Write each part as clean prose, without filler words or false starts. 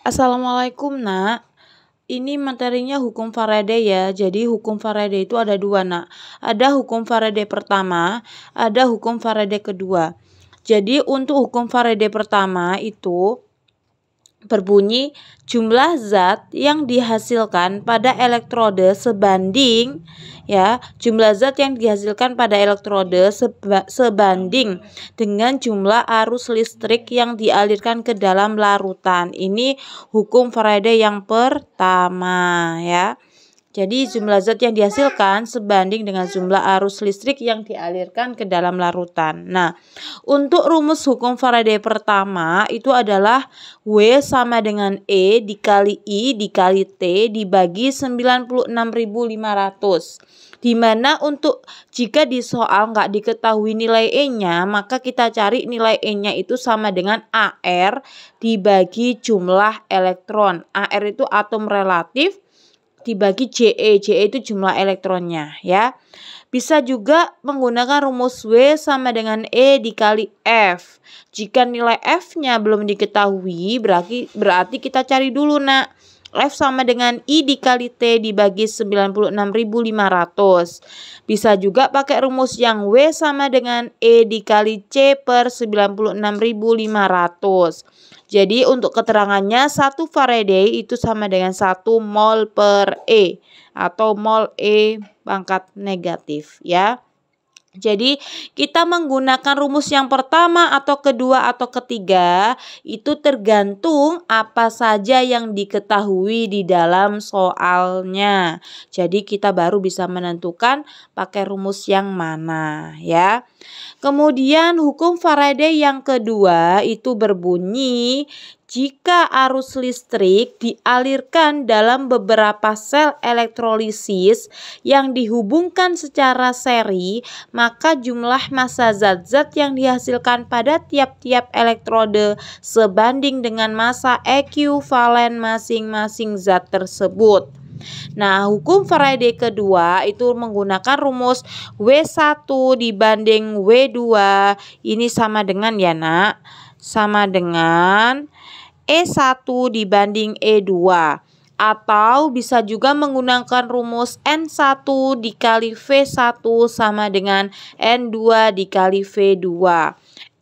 Assalamualaikum nak. Ini materinya hukum Faraday ya. Jadi hukum Faraday itu ada dua nak. Ada hukum Faraday pertama, ada hukum Faraday kedua. Jadi untuk hukum Faraday pertama itu berbunyi jumlah zat yang dihasilkan pada elektrode sebanding jumlah zat yang dihasilkan pada elektrode sebanding dengan jumlah arus listrik yang dialirkan ke dalam larutan. Ini hukum Faraday yang pertama ya. Jadi jumlah zat yang dihasilkan sebanding dengan jumlah arus listrik yang dialirkan ke dalam larutan. Nah, untuk rumus hukum Faraday pertama itu adalah W sama dengan E dikali I dikali T dibagi 96.500. Dimana untuk jika di soal nggak diketahui nilai E-nya, maka kita cari nilai E-nya itu sama dengan AR dibagi jumlah elektron. AR itu atom relatif dibagi JE itu jumlah elektronnya ya. Bisa juga menggunakan rumus W sama dengan E dikali F. Jika nilai F-nya belum diketahui, berarti kita cari dulu nak. F sama dengan I dikali T dibagi 96.500. Bisa juga pakai rumus yang W sama dengan E dikali C per 96.500. Jadi untuk keterangannya 1 Faraday itu sama dengan 1 mol per E atau mol E pangkat negatif ya. Jadi kita menggunakan rumus yang pertama atau kedua atau ketiga itu tergantung apa saja yang diketahui di dalam soalnya. Jadi kita baru bisa menentukan pakai rumus yang mana ya. Kemudian hukum Faraday yang kedua itu berbunyi jika arus listrik dialirkan dalam beberapa sel elektrolisis yang dihubungkan secara seri, maka jumlah massa zat-zat yang dihasilkan pada tiap-tiap elektrode sebanding dengan massa ekuivalen masing-masing zat tersebut. Nah, hukum Faraday kedua itu menggunakan rumus W1 dibanding W2. Ini sama dengan ya nak, sama dengan E1 dibanding E2. Atau bisa juga menggunakan rumus N1 dikali V1 sama dengan N2 dikali V2.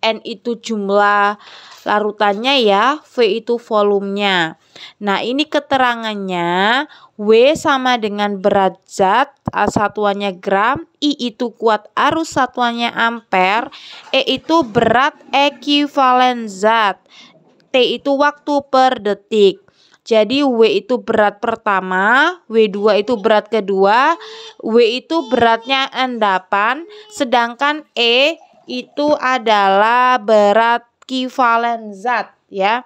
N itu jumlah larutannya ya, V itu volumenya. Nah, ini keterangannya W sama dengan berat zat, satuannya gram, I itu kuat arus, satuannya ampere, E itu berat ekuivalen zat, T itu waktu per detik. Jadi W itu berat pertama, W2 itu berat kedua, W itu beratnya endapan, sedangkan E itu adalah berat kivalen zat ya.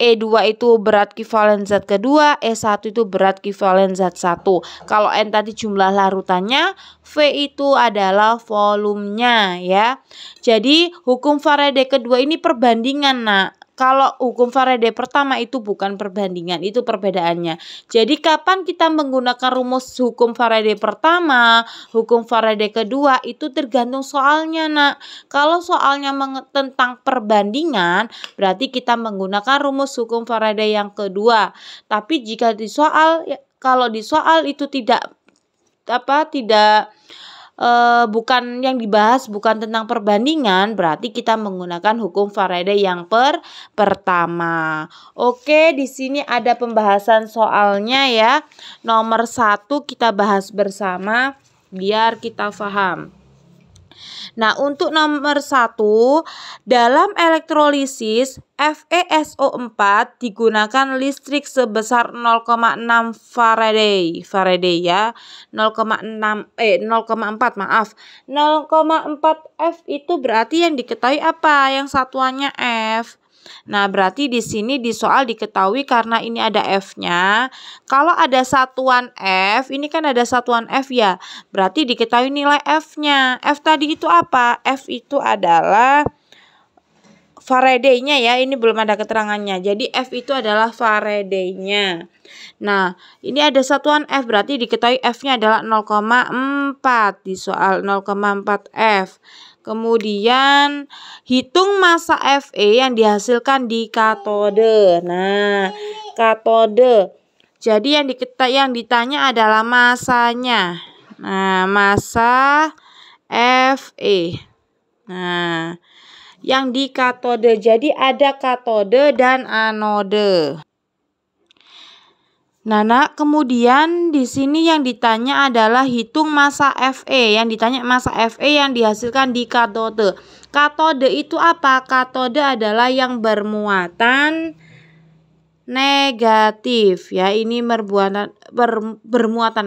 E2 itu berat kivalen zat kedua, E1 itu berat kivalen zat 1. Kalau N tadi jumlah larutannya, V itu adalah volumenya ya. Jadi hukum Faraday kedua ini perbandingan nak. Kalau hukum Faraday pertama itu bukan perbandingan, itu perbedaannya. Jadi kapan kita menggunakan rumus hukum Faraday pertama, hukum Faraday kedua itu tergantung soalnya nak. Kalau soalnya tentang perbandingan, berarti kita menggunakan rumus hukum Faraday yang kedua. Tapi jika di soal, kalau di soal itu bukan yang dibahas bukan tentang perbandingan, berarti kita menggunakan hukum Faraday yang pertama. Oke, di sini ada pembahasan soalnya ya. Nomor 1 kita bahas bersama biar kita paham. Nah, untuk nomor 1, dalam elektrolisis FeSO4 digunakan listrik sebesar 0,6 Faraday ya. 0,4 maaf. 0,4 F itu berarti yang diketahui apa? Yang satuannya F. Nah, berarti di sini di soal diketahui karena ini ada F-nya. Kalau ada satuan F, ini kan ada satuan F ya. Berarti diketahui nilai F-nya. F tadi itu apa? F itu adalah Faraday-nya ya. Ini belum ada keterangannya. Jadi F itu adalah Faraday-nya. Nah, ini ada satuan F, berarti diketahui F-nya adalah 0,4 di soal 0,4 F. Kemudian hitung massa Fe yang dihasilkan di katode. Nah, katode. Jadi yang ditanya adalah masanya. Nah, masa Fe. Nah, yang di katode. Jadi ada katode dan anode. Nah, kemudian di sini yang ditanya adalah hitung masa Fe. Yang ditanya masa Fe yang dihasilkan di katode. Katode itu apa? Katode adalah yang bermuatan negatif ya. Ini bermuatan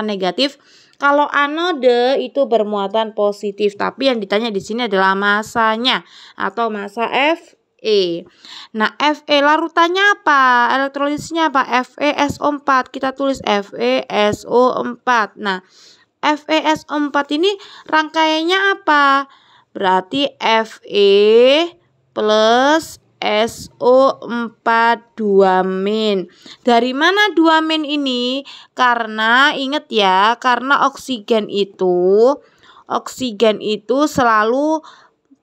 negatif. Kalau anode itu bermuatan positif, tapi yang ditanya di sini adalah masanya atau masa Fe. Nah, Fe larutannya apa? Elektrolitnya apa? FeSO4. Kita tulis FeSO4. Nah, FeSO4 ini rangkaiannya apa? Berarti Fe plus SO4 2-min. Dari mana 2-min ini? Karena ingat ya, karena oksigen itu selalu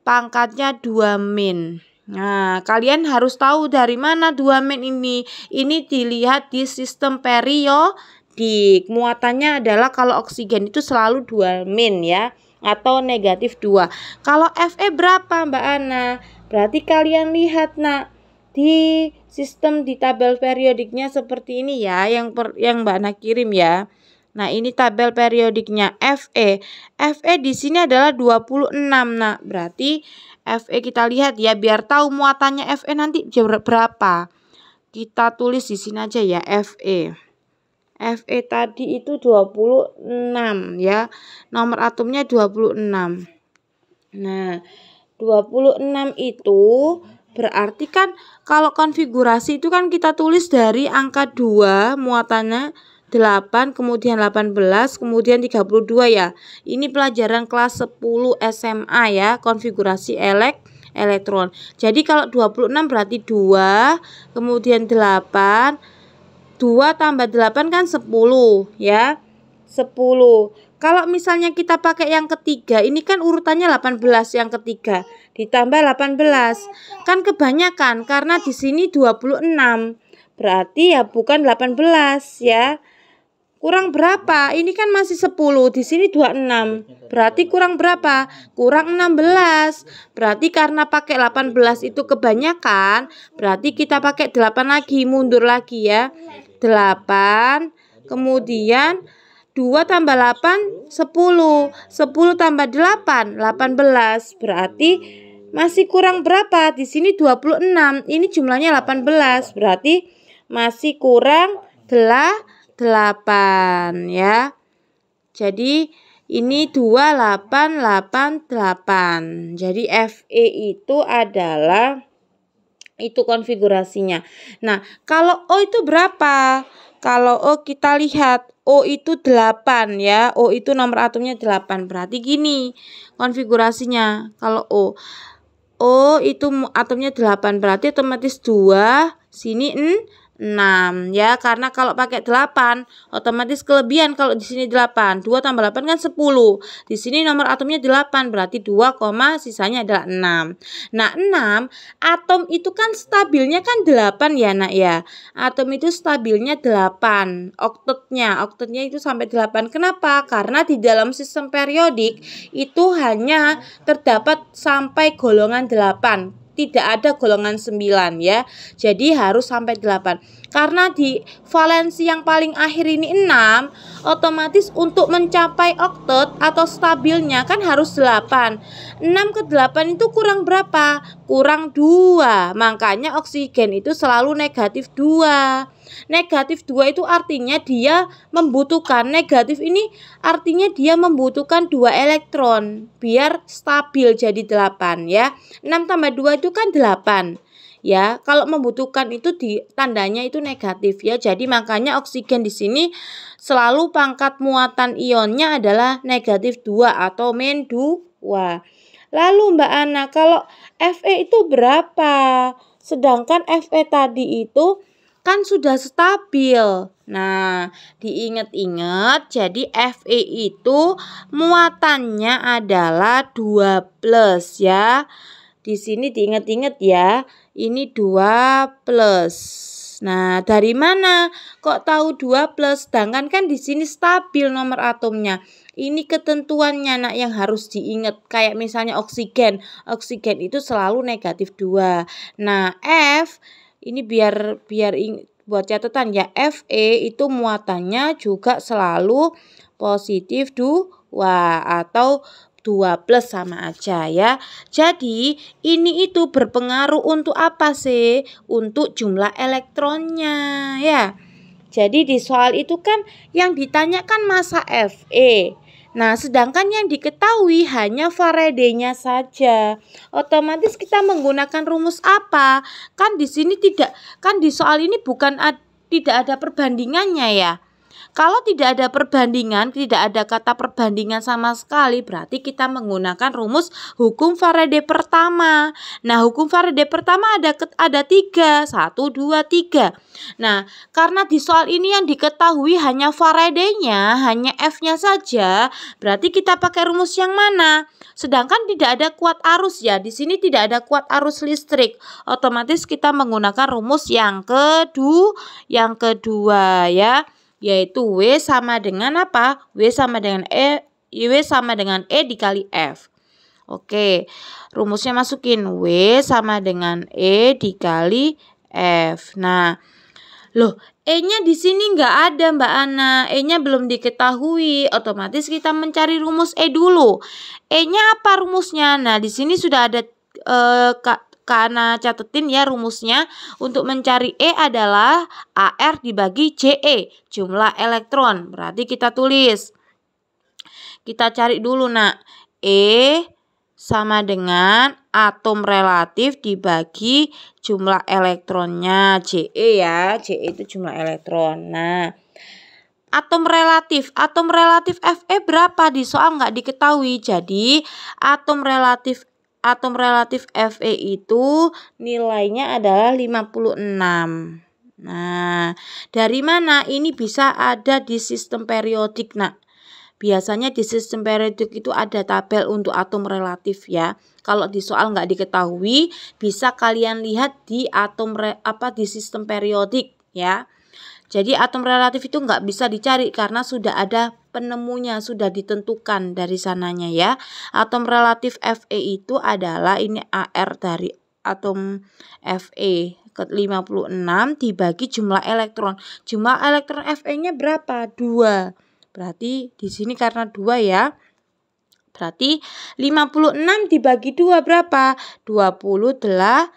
pangkatnya 2-min. Nah, kalian harus tahu dari mana 2-min ini. Ini dilihat di sistem periodik. Muatannya adalah kalau oksigen itu selalu 2-min ya, atau negatif 2. Kalau Fe berapa Mbak Ana? Berarti kalian lihat nak, di sistem di tabel periodiknya seperti ini ya, yang Mbak Ana kirim ya. Nah, ini tabel periodiknya Fe. Fe di sini adalah 26 nak. Berarti Fe kita lihat ya, biar tahu muatannya Fe nanti berapa. Kita tulis di sini aja ya, Fe. Fe tadi itu 26 ya. Nomor atomnya 26. Nah, 26 itu berarti kan kalau konfigurasi itu kan kita tulis dari angka 2 muatannya 8, kemudian 18, kemudian 32 ya. Ini pelajaran kelas 10 SMA ya, konfigurasi elektron. Jadi kalau 26 berarti 2, kemudian 8, 2 tambah 8 kan 10 ya. 10. Kalau misalnya kita pakai yang ketiga, ini kan urutannya 18 yang ketiga, ditambah 18. Kan kebanyakan karena di sini 26. Berarti ya bukan 18 ya. Kurang berapa? Ini kan masih 10, di sini 26. Berarti kurang berapa? Kurang 16. Berarti karena pakai 18 itu kebanyakan, berarti kita pakai 8 lagi, mundur lagi ya. 8, kemudian 2 tambah 8, 10. 10 tambah 8, 18. Berarti masih kurang berapa? Di sini 26. Ini jumlahnya 18. Berarti masih kurang 8 ya. Jadi ini 2888. Jadi Fe itu adalah itu konfigurasinya. Nah, kalau O itu berapa? Kalau O kita lihat O itu 8 ya. O itu nomor atomnya 8. Berarti gini konfigurasinya. Kalau O itu atomnya 8, berarti otomatis 2, sini 6 ya, karena kalau pakai 8 otomatis kelebihan. Kalau di sini 8, 2 tambah 8 kan 10. Di sini nomor atomnya 8, berarti 2, sisanya adalah 6. Nah, 6 atom itu kan stabilnya kan 8 ya nak ya. Atom itu stabilnya 8, oktetnya itu sampai 8. Kenapa? Karena di dalam sistem periodik itu hanya terdapat sampai golongan 8. Tidak ada golongan 9 ya. Jadi harus sampai 8. Karena di valensi yang paling akhir ini 6, otomatis untuk mencapai oktet atau stabilnya kan harus 8. 6 ke 8 itu kurang berapa? Kurang 2. Makanya oksigen itu selalu negatif 2. Negatif 2 itu artinya dia membutuhkan, negatif ini artinya dia membutuhkan 2 elektron biar stabil jadi 8 ya. 6 tambah 2 itu kan 8 ya. Kalau membutuhkan itu tandanya itu negatif ya. Jadi makanya oksigen di sini selalu pangkat muatan ionnya adalah negatif 2 atau -2. Lalu Mbak Ana, kalau Fe itu berapa? Sedangkan Fe tadi itu kan sudah stabil. Nah, diingat-ingat, jadi Fe itu muatannya adalah 2+ ya. Di sini diingat-ingat ya, ini 2+. Nah, dari mana kok tahu 2+? Sedangkan kan di sini stabil nomor atomnya. Ini ketentuannya nak yang harus diingat. Kayak misalnya oksigen. Oksigen itu selalu negatif 2. Nah, F ini biar buat catatan ya. Fe itu muatannya juga selalu positif 2 atau 2+ sama aja ya. Jadi ini itu berpengaruh untuk apa sih? Untuk jumlah elektronnya ya. Jadi di soal itu kan yang ditanyakan massa Fe. Nah, sedangkan yang diketahui hanya Faraday-nya saja. Otomatis kita menggunakan rumus apa? Kan di sini kan di soal ini tidak ada perbandingannya ya. Kalau tidak ada perbandingan, tidak ada kata perbandingan sama sekali, berarti kita menggunakan rumus hukum Faraday pertama. Nah, hukum Faraday pertama ada 3, 1, 2, 3. Nah, karena di soal ini yang diketahui hanya Faraday-nya, hanya F-nya saja, berarti kita pakai rumus yang mana? Sedangkan tidak ada kuat arus ya, di sini tidak ada kuat arus listrik. Otomatis kita menggunakan rumus yang kedua ya. Yaitu W sama dengan apa? W sama dengan E dikali F. Oke, rumusnya masukin W sama dengan E dikali F. Nah, loh, E-nya di sini nggak ada Mbak Ana. E-nya belum diketahui. Otomatis kita mencari rumus E dulu. E-nya apa rumusnya? Nah, di sini sudah ada karena catetin ya rumusnya. Untuk mencari E adalah AR dibagi CE, jumlah elektron. Berarti kita tulis. Kita cari dulu nak. E sama dengan atom relatif dibagi jumlah elektronnya. CE ya. CE itu jumlah elektron. Nah, atom relatif Fe berapa? Di soal nggak diketahui. Jadi atom relatif Fe itu nilainya adalah 56. Nah, dari mana? Ini bisa ada di sistem periodik nak. Biasanya di sistem periodik itu ada tabel untuk atom relatif ya. Kalau di soal nggak diketahui, bisa kalian lihat di di sistem periodik ya. Jadi atom relatif itu nggak bisa dicari karena sudah ada penemunya, sudah ditentukan dari sananya ya. Atom relatif Fe itu adalah ini AR dari atom Fe ke 56 dibagi jumlah elektron. Jumlah elektron Fe-nya berapa? 2. Berarti di sini karena 2 ya. Berarti 56 dibagi 2 berapa? 28.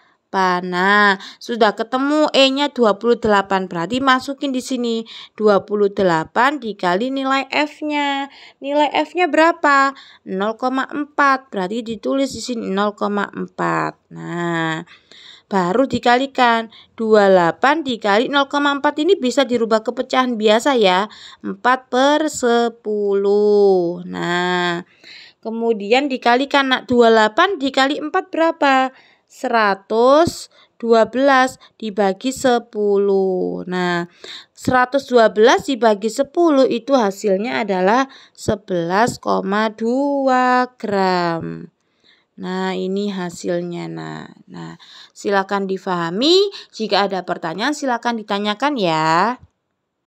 Nah, sudah ketemu E-nya 28. Berarti masukin di sini 28 dikali nilai F-nya. Nilai F-nya berapa? 0,4. Berarti ditulis di sini 0,4. Nah, baru dikalikan 28 dikali 0,4 ini bisa dirubah ke pecahan biasa ya. 4/10. Nah, kemudian dikalikan nak 28 dikali 4 berapa? 112 dibagi 10. Nah, 112 dibagi 10 itu hasilnya adalah 11,2 gram. Nah, ini hasilnya. Nah, silakan difahami. Jika ada pertanyaan silakan ditanyakan ya.